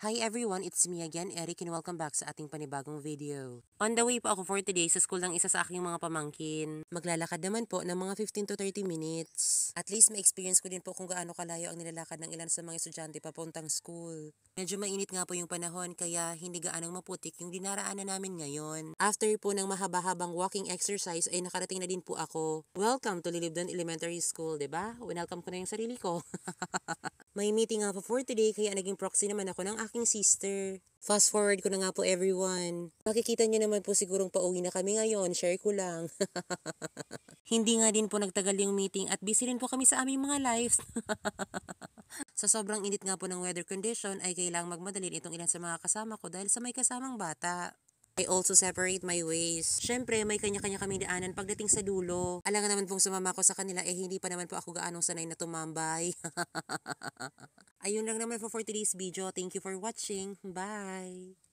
Hi everyone, it's me again, Eric, and welcome back sa ating panibagong video. On the way po ako for today sa school ng isa sa aking mga pamangkin. Maglalakad naman po ng mga 15 to 30 minutes. At least ma-experience ko din po kung gaano kalayo ang nilalakad ng ilan sa mga estudyante papuntang school. Medyo mainit nga po yung panahon kaya hindi gaanong maputik yung dinaraanan namin ngayon. After po ng mahaba-habang walking exercise ay nakarating na din po ako. Welcome to Lilibdan Elementary School, 'di ba? Welcome ko na yung sarili ko. May meeting nga po for today kaya naging proxy naman ako ng aking sister. Fast forward ko na nga po everyone. Makikita nyo naman po sigurong pauwi na kami ngayon. Share ko lang. Hindi nga din po nagtagal yung meeting at busy rin po kami sa aming mga lives. Sa sobrang init nga po ng weather condition ay kailangang magmadali itong ilan sa mga kasama ko dahil sa may kasamang bata. I also separate my ways. Syempre, may kanya-kanya kaming daanan pagdating sa dulo. Alangan naman pong sumama ko sa kanila hindi pa naman po ako gaanong sanay na tumambay. Ayun lang naman for today's video. Thank you for watching. Bye!